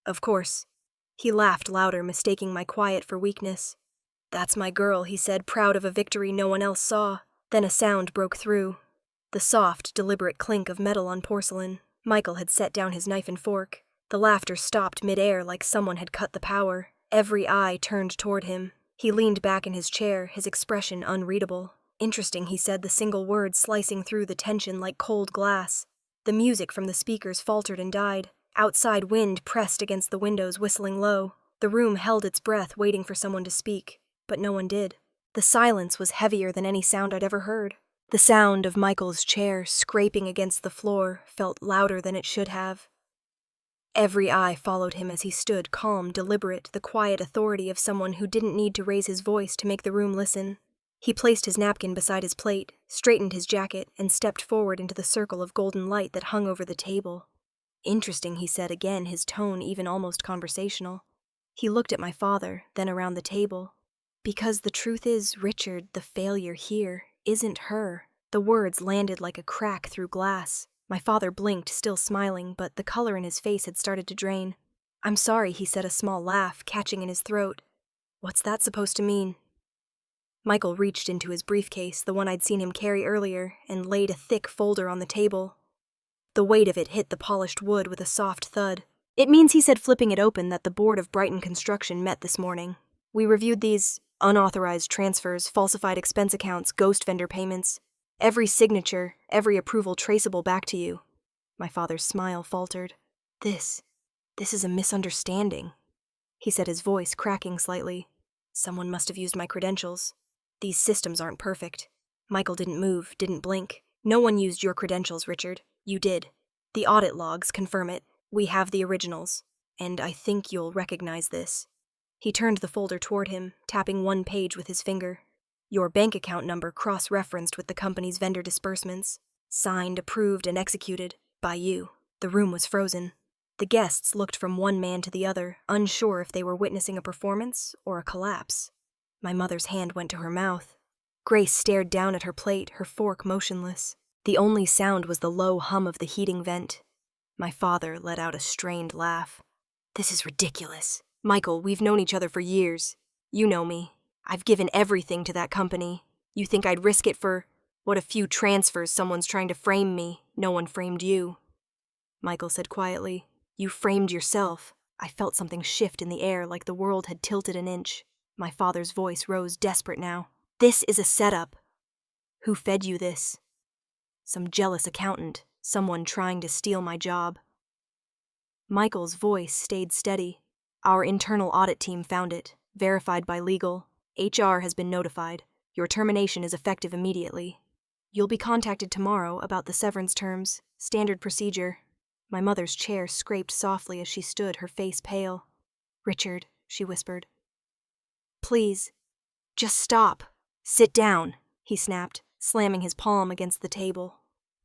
"Of course." He laughed louder, mistaking my quiet for weakness. "That's my girl," he said, proud of a victory no one else saw. Then a sound broke through. The soft, deliberate clink of metal on porcelain. Michael had set down his knife and fork. The laughter stopped midair like someone had cut the power. Every eye turned toward him. He leaned back in his chair, his expression unreadable. "Interesting," he said, the single word slicing through the tension like cold glass. The music from the speakers faltered and died. Outside wind pressed against the windows, whistling low. The room held its breath, waiting for someone to speak. But no one did. The silence was heavier than any sound I'd ever heard. The sound of Michael's chair scraping against the floor felt louder than it should have. Every eye followed him as he stood, calm, deliberate, the quiet authority of someone who didn't need to raise his voice to make the room listen. He placed his napkin beside his plate, straightened his jacket, and stepped forward into the circle of golden light that hung over the table. "Interesting," he said again, his tone even almost conversational. He looked at my father, then around the table. "Because the truth is, Richard, the failure here isn't her." The words landed like a crack through glass. My father blinked, still smiling, but the color in his face had started to drain. "I'm sorry," he said, a small laugh catching in his throat. "What's that supposed to mean?" Michael reached into his briefcase, the one I'd seen him carry earlier, and laid a thick folder on the table. The weight of it hit the polished wood with a soft thud. "It means," he said, flipping it open, "that the board of Brighton Construction met this morning. We reviewed these unauthorized transfers, falsified expense accounts, ghost vendor payments. Every signature, every approval traceable back to you." My father's smile faltered. This is a misunderstanding," he said, his voice cracking slightly. "Someone must have used my credentials. These systems aren't perfect." Michael didn't move, didn't blink. "No one used your credentials, Richard. You did. The audit logs confirm it. We have the originals. And I think you'll recognize this." He turned the folder toward him, tapping one page with his finger. "Your bank account number cross-referenced with the company's vendor disbursements. Signed, approved, and executed. By you." The room was frozen. The guests looked from one man to the other, unsure if they were witnessing a performance or a collapse. My mother's hand went to her mouth. Grace stared down at her plate, her fork motionless. The only sound was the low hum of the heating vent. My father let out a strained laugh. "This is ridiculous. Michael, we've known each other for years. You know me. I've given everything to that company. You think I'd risk it for, what, a few transfers someone's trying to frame me? No one framed you." Michael said quietly, "You framed yourself." I felt something shift in the air, like the world had tilted an inch. My father's voice rose desperate now. "This is a setup." "Who fed you this?" "Some jealous accountant, someone trying to steal my job." Michael's voice stayed steady. "Our internal audit team found it, verified by legal. HR has been notified. Your termination is effective immediately. You'll be contacted tomorrow about the severance terms, standard procedure. My mother's chair scraped softly as she stood, her face pale. Richard, she whispered. Please, just stop. Sit down, he snapped, slamming his palm against the table.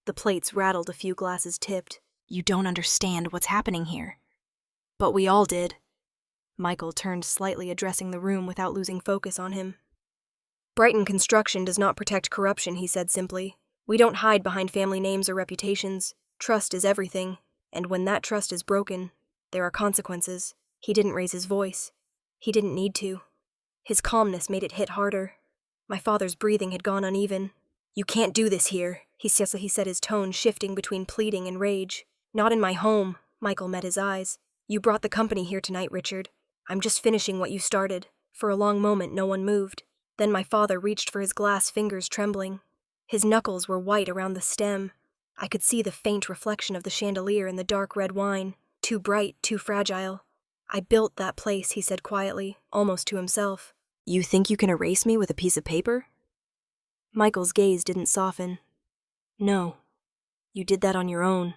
The plates rattled, a few glasses tipped. You don't understand what's happening here. But we all did. Michael turned slightly, addressing the room without losing focus on him. Brighton Construction does not protect corruption, he said simply. We don't hide behind family names or reputations. Trust is everything, and when that trust is broken, there are consequences. He didn't raise his voice. He didn't need to. His calmness made it hit harder. My father's breathing had gone uneven. You can't do this here, he said, his tone shifting between pleading and rage. Not in my home, Michael met his eyes. You brought the company here tonight, Richard. I'm just finishing what you started. For a long moment, no one moved. Then my father reached for his glass, fingers trembling. His knuckles were white around the stem. I could see the faint reflection of the chandelier in the dark red wine. Too bright, too fragile. I built that place, he said quietly, almost to himself. You think you can erase me with a piece of paper? Michael's gaze didn't soften. No, you did that on your own.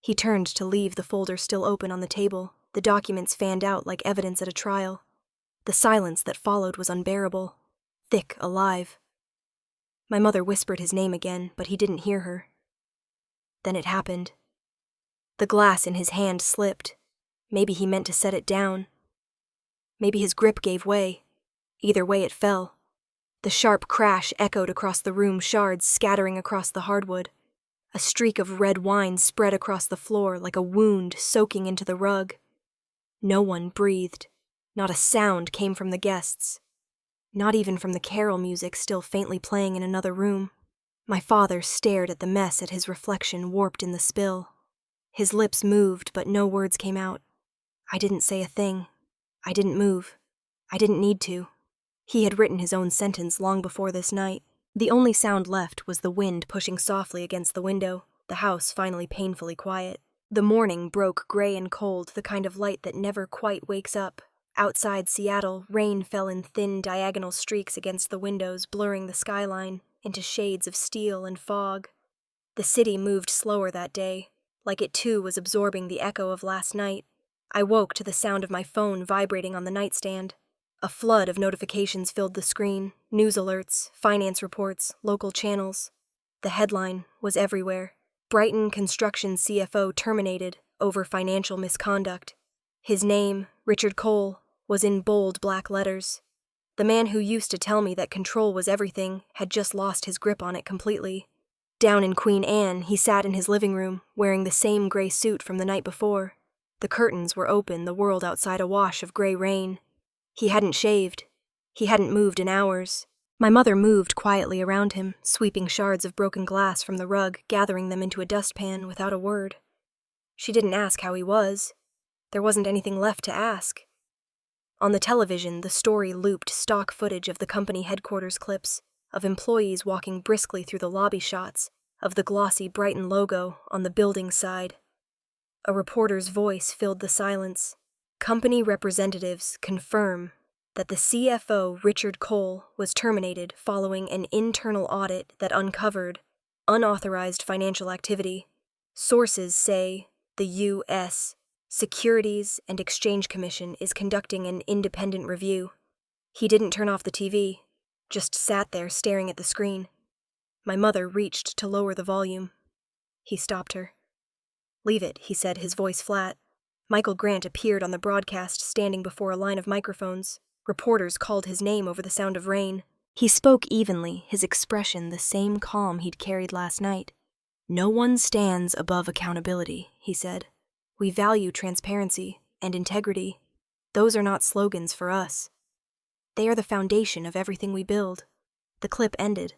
He turned to leave, the folder still open on the table, the documents fanned out like evidence at a trial. The silence that followed was unbearable, thick, alive. My mother whispered his name again, but he didn't hear her. Then it happened. The glass in his hand slipped. Maybe he meant to set it down. Maybe his grip gave way. Either way, it fell. The sharp crash echoed across the room, shards scattering across the hardwood. A streak of red wine spread across the floor like a wound soaking into the rug. No one breathed. Not a sound came from the guests. Not even from the carol music still faintly playing in another room. My father stared at the mess, at his reflection warped in the spill. His lips moved, but no words came out. I didn't say a thing. I didn't move. I didn't need to. He had written his own sentence long before this night. The only sound left was the wind pushing softly against the window, the house finally painfully quiet. The morning broke gray and cold, the kind of light that never quite wakes up. Outside Seattle, rain fell in thin diagonal streaks against the windows, blurring the skyline into shades of steel and fog. The city moved slower that day, like it too was absorbing the echo of last night. I woke to the sound of my phone vibrating on the nightstand. A flood of notifications filled the screen, news alerts, finance reports, local channels. The headline was everywhere. Brighton Construction CFO terminated over financial misconduct. His name, Richard Cole, was in bold black letters. The man who used to tell me that control was everything had just lost his grip on it completely. Down in Queen Anne, he sat in his living room, wearing the same gray suit from the night before. The curtains were open, the world outside awash of gray rain. He hadn't shaved. He hadn't moved in hours. My mother moved quietly around him, sweeping shards of broken glass from the rug, gathering them into a dustpan without a word. She didn't ask how he was. There wasn't anything left to ask. On the television, the story looped stock footage of the company headquarters clips, of employees walking briskly through the lobby shots, of the glossy Brighton logo on the building side. A reporter's voice filled the silence. Company representatives confirm that the CFO, Richard Cole, was terminated following an internal audit that uncovered unauthorized financial activity. Sources say the U.S. Securities and Exchange Commission is conducting an independent review. He didn't turn off the TV, just sat there staring at the screen. My mother reached to lower the volume. He stopped her. Leave it, he said, his voice flat. Michael Grant appeared on the broadcast, standing before a line of microphones. Reporters called his name over the sound of rain. He spoke evenly, his expression the same calm he'd carried last night. No one stands above accountability, he said. We value transparency and integrity. Those are not slogans for us. They are the foundation of everything we build. The clip ended.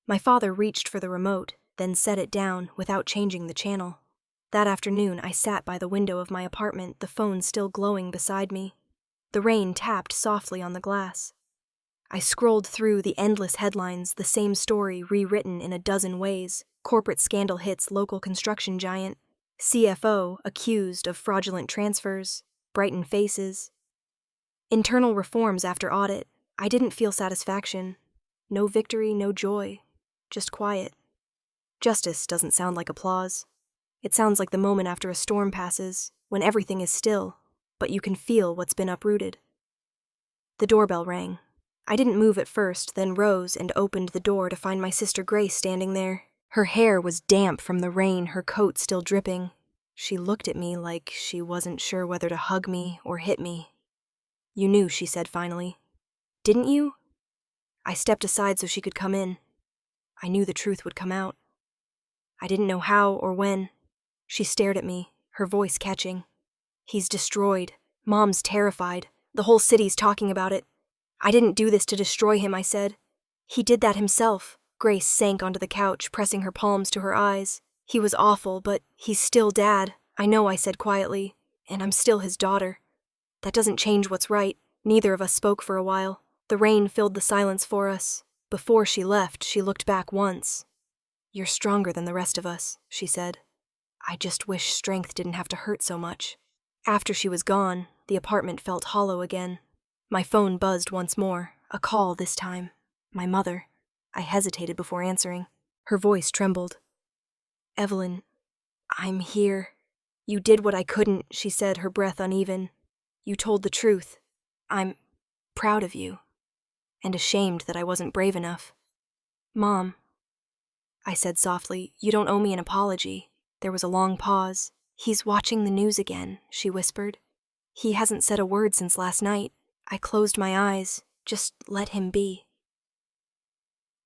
My father reached for the remote, then set it down without changing the channel. That afternoon, I sat by the window of my apartment, the phone still glowing beside me. The rain tapped softly on the glass. I scrolled through the endless headlines, the same story rewritten in a dozen ways. Corporate scandal hits local construction giant. CFO accused of fraudulent transfers. Brighton faces. Internal reforms after audit. I didn't feel satisfaction. No victory, no joy. Just quiet. Justice doesn't sound like applause. It sounds like the moment after a storm passes, when everything is still, but you can feel what's been uprooted. The doorbell rang. I didn't move at first, then rose and opened the door to find my sister Grace standing there. Her hair was damp from the rain, her coat still dripping. She looked at me like she wasn't sure whether to hug me or hit me. "You knew," she said finally. "Didn't you?" I stepped aside so she could come in. I knew the truth would come out. I didn't know how or when. She stared at me, her voice catching. "He's destroyed. Mom's terrified. The whole city's talking about it. I didn't do this to destroy him," I said. "He did that himself." Grace sank onto the couch, pressing her palms to her eyes. "He was awful, but he's still Dad." "I know," I said quietly, "and I'm still his daughter. That doesn't change what's right." Neither of us spoke for a while. The rain filled the silence for us. Before she left, she looked back once. "You're stronger than the rest of us," she said. "I just wish strength didn't have to hurt so much." After she was gone, the apartment felt hollow again. My phone buzzed once more, a call this time. My mother. I hesitated before answering. Her voice trembled. "Evelyn, I'm here." "You did what I couldn't," she said, her breath uneven. "You told the truth. I'm proud of you, and ashamed that I wasn't brave enough." "Mom," I said softly, "you don't owe me an apology." There was a long pause. "He's watching the news again," she whispered. "He hasn't said a word since last night." I closed my eyes. Just let him be.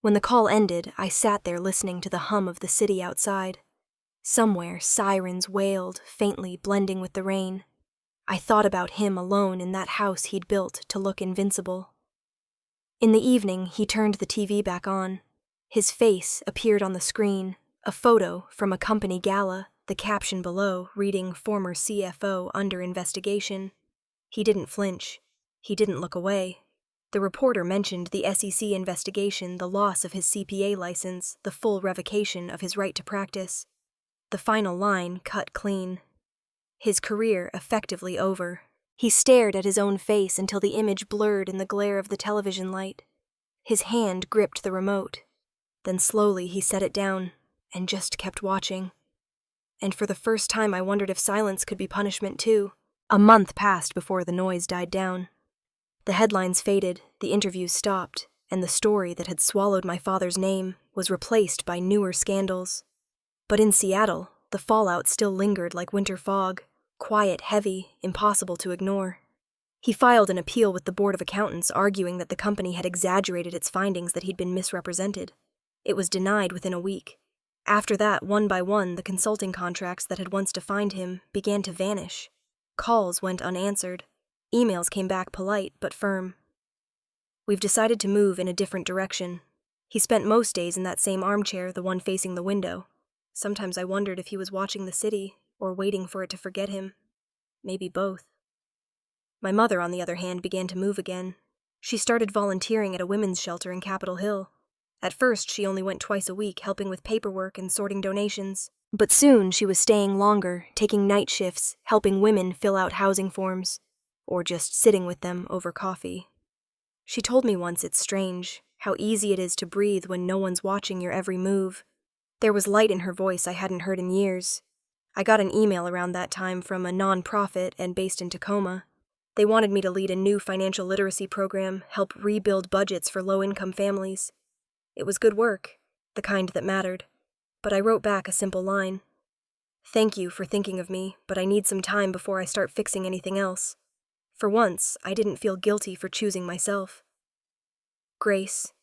When the call ended, I sat there listening to the hum of the city outside. Somewhere, sirens wailed, faintly blending with the rain. I thought about him alone in that house he'd built to look invincible. In the evening, he turned the TV back on. His face appeared on the screen, a photo from a company gala, the caption below reading "Former CFO under investigation." He didn't flinch. He didn't look away. The reporter mentioned the SEC investigation, the loss of his CPA license, the full revocation of his right to practice. The final line cut clean. His career effectively over. He stared at his own face until the image blurred in the glare of the television light. His hand gripped the remote. Then slowly he set it down and just kept watching. And for the first time I wondered if silence could be punishment too. A month passed before the noise died down. The headlines faded, the interviews stopped, and the story that had swallowed my father's name was replaced by newer scandals. But in Seattle, the fallout still lingered like winter fog, quiet, heavy, impossible to ignore. He filed an appeal with the Board of Accountants, arguing that the company had exaggerated its findings, that he'd been misrepresented. It was denied within a week. After that, one by one, the consulting contracts that had once defined him began to vanish. Calls went unanswered. Emails came back polite but firm. "We've decided to move in a different direction." He spent most days in that same armchair, the one facing the window. Sometimes I wondered if he was watching the city or waiting for it to forget him. Maybe both. My mother, on the other hand, began to move again. She started volunteering at a women's shelter in Capitol Hill. At first, she only went twice a week, helping with paperwork and sorting donations. But soon she was staying longer, taking night shifts, helping women fill out housing forms, or just sitting with them over coffee. She told me once it's strange, how easy it is to breathe when no one's watching your every move. There was light in her voice I hadn't heard in years. I got an email around that time from a non-profit and based in Tacoma. They wanted me to lead a new financial literacy program, help rebuild budgets for low-income families. It was good work, the kind that mattered. But I wrote back a simple line. "Thank you for thinking of me, but I need some time before I start fixing anything else." For once, I didn't feel guilty for choosing myself. Grace,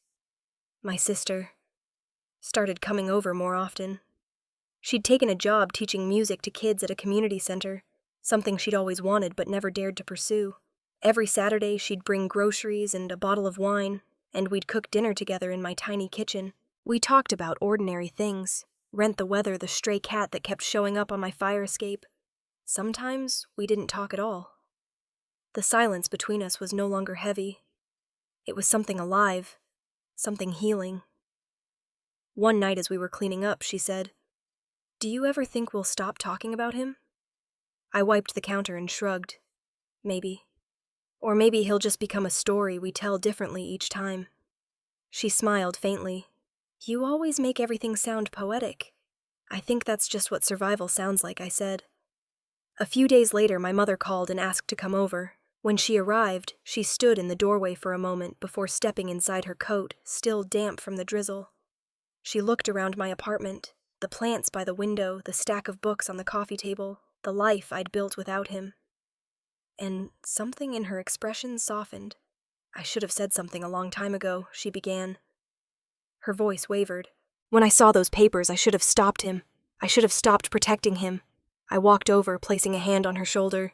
my sister, started coming over more often. She'd taken a job teaching music to kids at a community center, something she'd always wanted but never dared to pursue. Every Saturday, she'd bring groceries and a bottle of wine, and we'd cook dinner together in my tiny kitchen. We talked about ordinary things, rent the weather, the stray cat that kept showing up on my fire escape. Sometimes we didn't talk at all. The silence between us was no longer heavy. It was something alive, something healing. One night as we were cleaning up, she said, "Do you ever think we'll stop talking about him?" I wiped the counter and shrugged. Maybe. Or maybe he'll just become a story we tell differently each time. She smiled faintly. You always make everything sound poetic. I think that's just what survival sounds like, I said. A few days later, my mother called and asked to come over. When she arrived, she stood in the doorway for a moment before stepping inside her coat, still damp from the drizzle. She looked around my apartment, the plants by the window, the stack of books on the coffee table, the life I'd built without him. And something in her expression softened. I should have said something a long time ago, she began. Her voice wavered. When I saw those papers, I should have stopped him. I should have stopped protecting him. I walked over, placing a hand on her shoulder.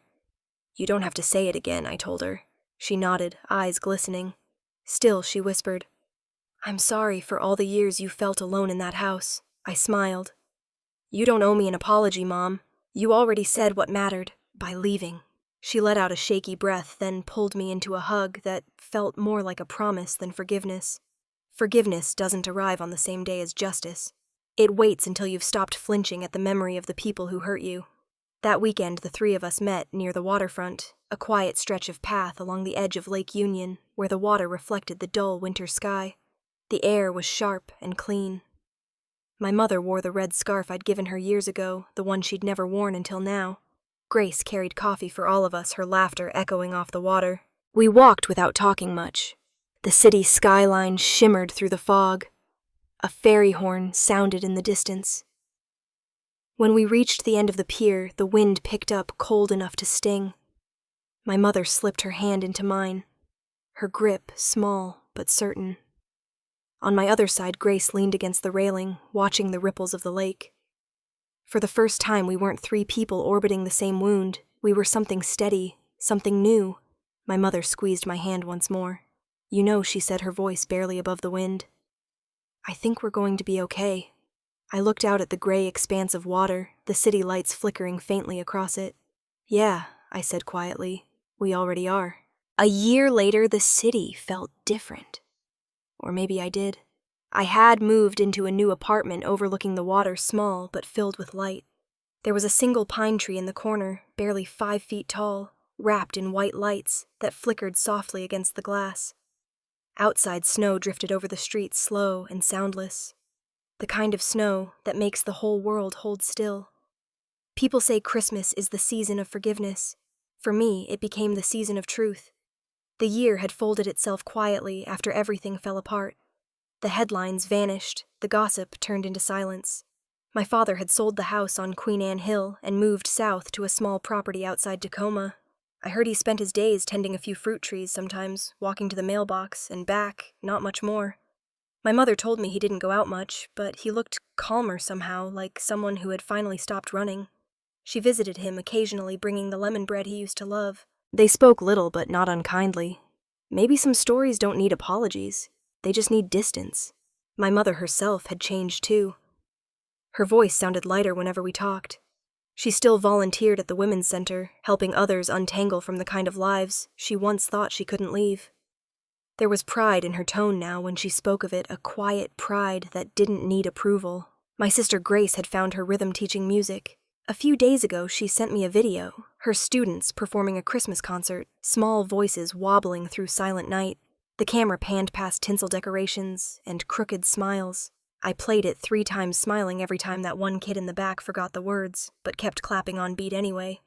You don't have to say it again, I told her. She nodded, eyes glistening. Still, she whispered, I'm sorry for all the years you felt alone in that house. I smiled. You don't owe me an apology, Mom. You already said what mattered, by leaving. She let out a shaky breath, then pulled me into a hug that felt more like a promise than forgiveness. Forgiveness doesn't arrive on the same day as justice. It waits until you've stopped flinching at the memory of the people who hurt you. That weekend, the three of us met near the waterfront, a quiet stretch of path along the edge of Lake Union, where the water reflected the dull winter sky. The air was sharp and clean. My mother wore the red scarf I'd given her years ago, the one she'd never worn until now. Grace carried coffee for all of us, her laughter echoing off the water. We walked without talking much. The city skyline shimmered through the fog. A ferry horn sounded in the distance. When we reached the end of the pier, the wind picked up cold enough to sting. My mother slipped her hand into mine, her grip small but certain. On my other side, Grace leaned against the railing, watching the ripples of the lake. For the first time, we weren't three people orbiting the same wound. We were something steady, something new. My mother squeezed my hand once more. You know, she said, her voice barely above the wind. I think we're going to be okay. I looked out at the gray expanse of water, the city lights flickering faintly across it. Yeah, I said quietly, we already are. A year later, the city felt different. Or maybe I did. I had moved into a new apartment overlooking the water, small but filled with light. There was a single pine tree in the corner, barely 5 feet tall, wrapped in white lights that flickered softly against the glass. Outside, snow drifted over the street, slow and soundless. The kind of snow that makes the whole world hold still. People say Christmas is the season of forgiveness. For me, it became the season of truth. The year had folded itself quietly after everything fell apart. The headlines vanished, the gossip turned into silence. My father had sold the house on Queen Anne Hill and moved south to a small property outside Tacoma. I heard he spent his days tending a few fruit trees sometimes, walking to the mailbox and back, not much more. My mother told me he didn't go out much, but he looked calmer somehow, like someone who had finally stopped running. She visited him, occasionally bringing the lemon bread he used to love. They spoke little, but not unkindly. Maybe some stories don't need apologies. They just need distance. My mother herself had changed too. Her voice sounded lighter whenever we talked. She still volunteered at the Women's Center, helping others untangle from the kind of lives she once thought she couldn't leave. There was pride in her tone now when she spoke of it, a quiet pride that didn't need approval. My sister Grace had found her rhythm teaching music. A few days ago, she sent me a video, her students performing a Christmas concert, small voices wobbling through silent night. The camera panned past tinsel decorations and crooked smiles. I played it 3 times, smiling every time that one kid in the back forgot the words, but kept clapping on beat anyway.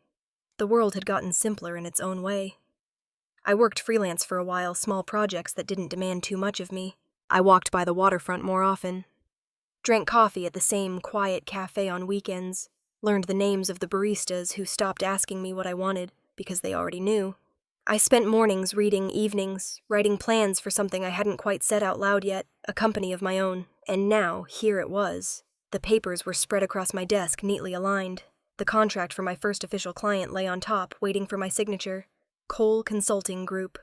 The world had gotten simpler in its own way. I worked freelance for a while, small projects that didn't demand too much of me. I walked by the waterfront more often. Drank coffee at the same quiet cafe on weekends. Learned the names of the baristas who stopped asking me what I wanted, because they already knew. I spent mornings reading, evenings, writing plans for something I hadn't quite said out loud yet, a company of my own. And now, here it was. The papers were spread across my desk, neatly aligned. The contract for my first official client lay on top, waiting for my signature. Cole Consulting Group.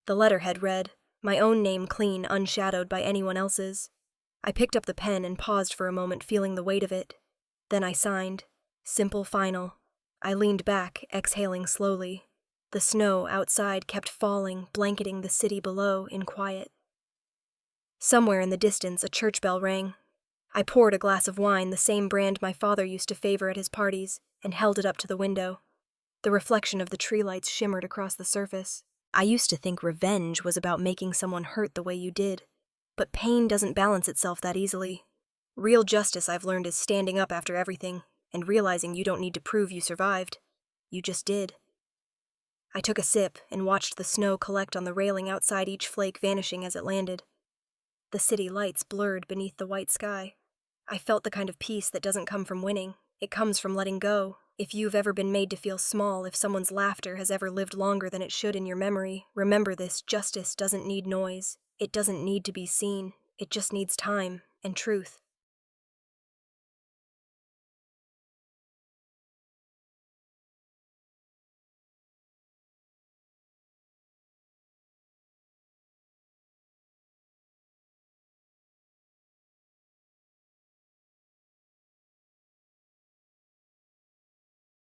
The letterhead read, my own name clean, unshadowed by anyone else's. I picked up the pen and paused for a moment, feeling the weight of it. Then I signed. Simple final. I leaned back, exhaling slowly. The snow outside kept falling, blanketing the city below in quiet. Somewhere in the distance, a church bell rang. I poured a glass of wine, the same brand my father used to favor at his parties, and held it up to the window. The reflection of the tree lights shimmered across the surface. I used to think revenge was about making someone hurt the way you did, but pain doesn't balance itself that easily. Real justice, I've learned, is standing up after everything and realizing you don't need to prove you survived. You just did. I took a sip and watched the snow collect on the railing outside, each flake vanishing as it landed. The city lights blurred beneath the white sky. I felt the kind of peace that doesn't come from winning. It comes from letting go. If you've ever been made to feel small, if someone's laughter has ever lived longer than it should in your memory, remember this: justice doesn't need noise. It doesn't need to be seen. It just needs time and truth.